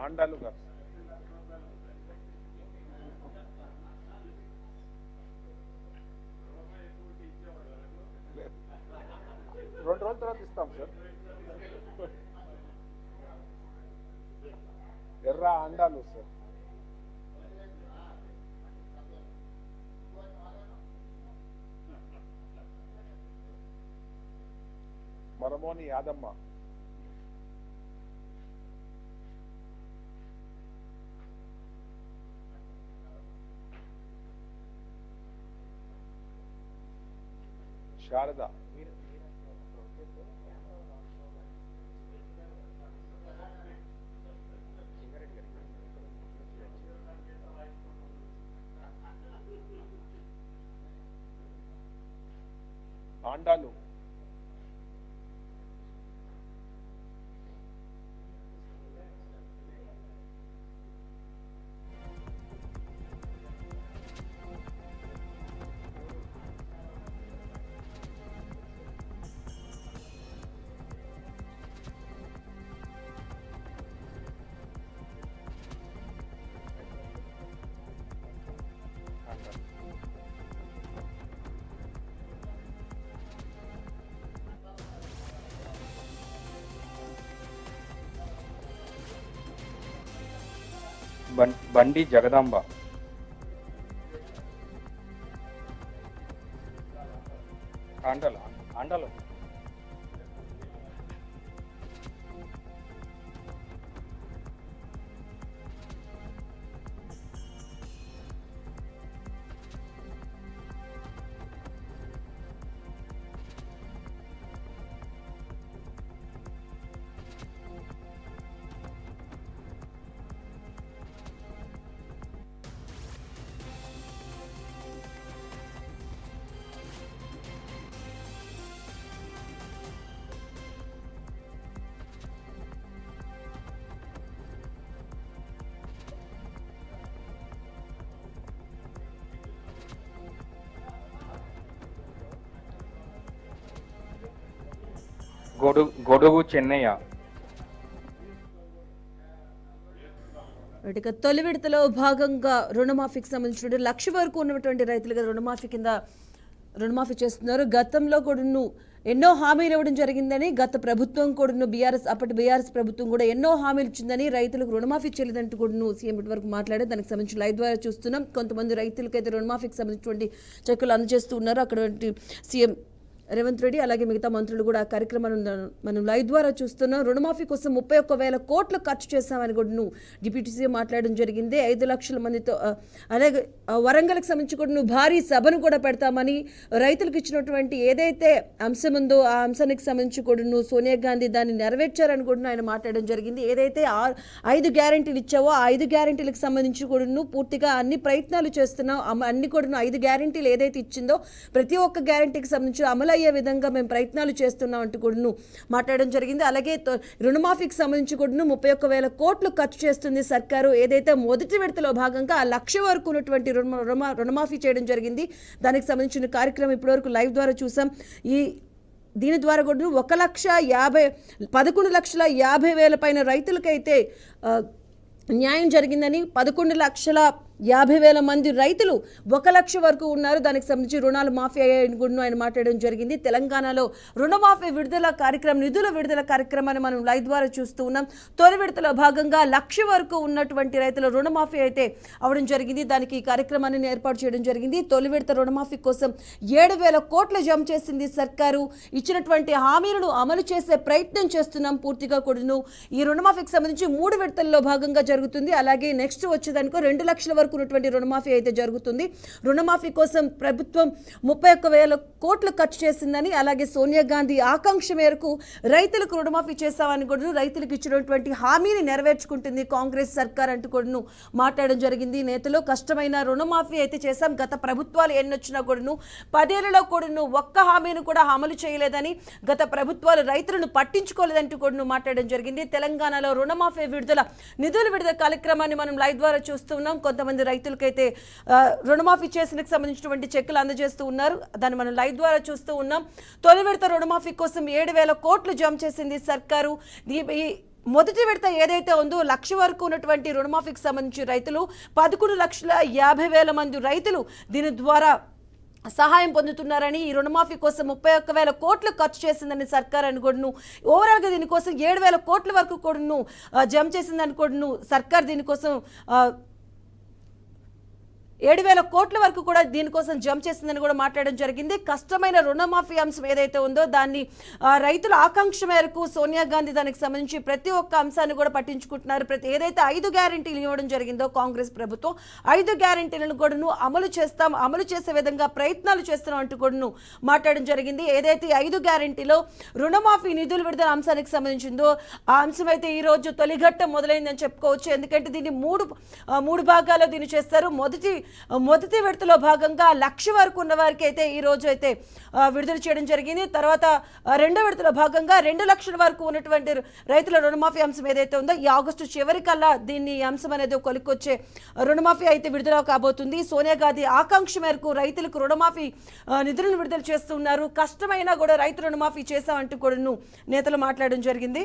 ఆండాలు గారు రెండు రోజుల తర్వాత ఇస్తాం సార్. ఎర్ర అండాలు సార్. మరమోని యాదమ్మ, శారద, ఆండాలు, బండి జగదాంబ, ఆండల ఆండలు, గొడుగు చెన్నయ్య. ఇక తొలి విడతలో భాగంగా రుణమాఫీకి సంబంధించిన 1 లక్ష వరకు ఉన్నటువంటి రైతులుగా రుణమాఫీ కింద రుణమాఫీ చేస్తున్నారు. గతంలో కూడా ఎన్నో హామీలు ఇవ్వడం జరిగిందని, గత ప్రభుత్వం కూడా అప్పటి బీఆర్ఎస్ ప్రభుత్వం కూడా ఎన్నో హామీలు ఇచ్చిందని, రైతులకు రుణమాఫీ చేయలేదంటూ కూడా సీఎం ఇటు వరకు మాట్లాడారు. దానికి సంబంధించి లైవ్ ద్వారా చూస్తున్నాం. కొంతమంది రైతులకైతే రుణమాఫీకి సంబంధించినటువంటి చెక్కులు అందజేస్తూ ఉన్నారు. అక్కడ సీఎం రేవంత్ రెడ్డి అలాగే మిగతా మంత్రులు కూడా ఆ కార్యక్రమాన్ని మనం లైవ్ ద్వారా చూస్తున్నాం. రుణమాఫీ కోసం 31,000 కోట్లు ఖర్చు చేశామని కూడా డిప్యూటీ సీఎం మాట్లాడడం జరిగింది. 5 లక్షల మందితో అలాగే వరంగల్కి సంబంధించి కూడా భారీ సభను కూడా పెడతామని, రైతులకు ఇచ్చినటువంటి ఏదైతే అంశం ఉందో ఆ అంశానికి సంబంధించి కూడా సోనియా గాంధీ దాన్ని నెరవేర్చారని కూడా ఆయన మాట్లాడడం జరిగింది. ఏదైతే 5 గ్యారెంటీలు ఇచ్చావో ఆ 5 గ్యారెంటీలకు సంబంధించి కూడా పూర్తిగా అన్ని ప్రయత్నాలు చేస్తున్నాం. అన్ని కూడా 5 గ్యారెంటీలు ఏదైతే ఇచ్చిందో ప్రతి ఒక్క గ్యారెంటీకి సంబంధించి అమలు అయ్యే విధంగా మేము ప్రయత్నాలు చేస్తున్నాం అంటూ కూడా మాట్లాడడం జరిగింది. అలాగే రుణమాఫీకి సంబంధించి కూడా 31,000 కోట్లు ఖర్చు చేస్తుంది సర్కారు. ఏదైతే మొదటి విడతలో భాగంగా 1 లక్ష వరకు ఉన్నటువంటి రుణమాఫీ చేయడం జరిగింది. దానికి సంబంధించిన కార్యక్రమం ఇప్పటివరకు లైవ్ ద్వారా చూసాం. దీని ద్వారా కూడా 11,50,000 పైన రైతులకైతే న్యాయం జరిగిందని, 11,50,000 మంది రైతులు 1 లక్ష వరకు ఉన్నారు. దానికి సంబంధించి రుణాలు మాఫీ అయ్యాయని కూడా ఆయన మాట్లాడడం జరిగింది. తెలంగాణలో రుణమాఫీ విడుదల కార్యక్రమం, నిధుల విడుదల కార్యక్రమాన్ని మనం లైవ్ ద్వారా చూస్తూ ఉన్నాం. తొలి విడతలో భాగంగా 1 లక్ష వరకు ఉన్నటువంటి రైతుల రుణమాఫీ అయితే అవడం జరిగింది. దానికి ఈ కార్యక్రమాన్ని ఏర్పాటు చేయడం జరిగింది. తొలి విడత రుణమాఫీ కోసం 7,000 కోట్లు జమ చేసింది సర్కారు. ఇచ్చినటువంటి హామీలను అమలు చేసే ప్రయత్నం చేస్తున్నాం పూర్తిగా కూడాను. ఈ రుణమాఫీకి సంబంధించి 3 విడతల్లో భాగంగా జరుగుతుంది. అలాగే నెక్స్ట్ వచ్చేదానికో 2 లక్షల వరకు ఉన్నటువంటి రుణమాఫీ అయితే జరుగుతుంది. రుణమాఫీ కోసం ప్రభుత్వం 31,000 కోట్లు ఖర్చు చేసిందని, అలాగే సోనియా గాంధీ ఆకాంక్ష మేరకు రైతులకు రుణమాఫీ చేస్తామని కూడా, రైతులకు ఇచ్చినటువంటి హామీని నెరవేర్చుకుంటుంది కాంగ్రెస్ సర్కార్ అంటూ కూడా మాట్లాడడం జరిగింది. నేతలు కష్టమైన రుణమాఫీ అయితే చేశాం, గత ప్రభుత్వాలు ఎన్నొచ్చినా కూడాను 10 ఏళ్లలో కూడాను ఒక్క హామీని కూడా అమలు చేయలేదని, గత ప్రభుత్వాలు రైతులను పట్టించుకోలేదంటూ కూడా మాట్లాడడం జరిగింది. తెలంగాణలో రుణమాఫీ విడుదల, నిధుల విడుదల కార్యక్రమాన్ని మనం లైవ్ ద్వారా చూస్తున్నాం. కొంతమంది రైతులకైతే రుణమాఫీ చేసినకు సంబంధించినటువంటి చెక్కులు అందజేస్తూ ఉన్నారు. దాన్ని మనం లైవ్ ద్వారా చూస్తూ ఉన్నాం. తొలి విడత రుణమాఫీ కోసం 7,000 కోట్లు జమ చేసింది సర్కారు. మొదటి విడత ఏదైతే ఉందో 1,00,000 వరకు ఉన్నటువంటి రుణమాఫీకి సంబంధించి రైతులు 11,50,000 మంది రైతులు దీని ద్వారా సహాయం పొందుతున్నారని, ఈ రుణమాఫీ కోసం 31,000 కోట్లు ఖర్చు చేసిందని సర్కార్ అని కూడాను, ఓవరాల్గా దీనికోసం 7,000 కోట్ల వరకు కూడాను జమ చేసిందని కూడాను సర్కార్ దీనికోసం 7,000 కోట్ల వరకు కూడా దీనికోసం జమ చేసిందని కూడా మాట్లాడడం జరిగింది. కష్టమైన రుణమాఫీ అంశం ఏదైతే ఉందో దాన్ని రైతుల ఆకాంక్ష మేరకు సోనియా గాంధీ దానికి సంబంధించి ప్రతి ఒక్క అంశాన్ని కూడా పట్టించుకుంటున్నారు. ఏదైతే 5 గ్యారెంటీలు ఇవ్వడం జరిగిందో కాంగ్రెస్ ప్రభుత్వం, 5 గ్యారెంటీలను కూడాను అమలు చేసే విధంగా ప్రయత్నాలు చేస్తున్నాం అంటూ కూడాను మాట్లాడడం జరిగింది. ఏదైతే 5 గ్యారెంటీలో రుణమాఫీ నిధులు విడుదల అంశానికి సంబంధించిందో ఆ అంశం అయితే ఈ రోజు తొలిఘట్టం మొదలైందని చెప్పుకోవచ్చు. ఎందుకంటే దీన్ని మూడు భాగాల్లో దీన్ని చేస్తారు. మొదటి విడతలో భాగంగా 1,00,000 వరకు ఉన్న వారికి అయితే ఈ రోజు అయితే విడుదల చేయడం జరిగింది. తర్వాత రెండో విడతలో భాగంగా 2,00,000 వరకు ఉన్నటువంటి రైతుల రుణమాఫీ అంశం ఏదైతే ఉందో ఈ ఆగస్టు చివరికల్లా దీన్ని అంశం అనేది కొలికొచ్చే రుణమాఫీ అయితే విడుదల కాబోతుంది. సోనియా గాంధీ ఆకాంక్ష మేరకు రైతులకు రుణమాఫీ నిధులను విడుదల చేస్తున్నారు. కష్టమైనా కూడా రైతు రుణమాఫీ చేశామంటూ కూడా నేతలు మాట్లాడడం జరిగింది.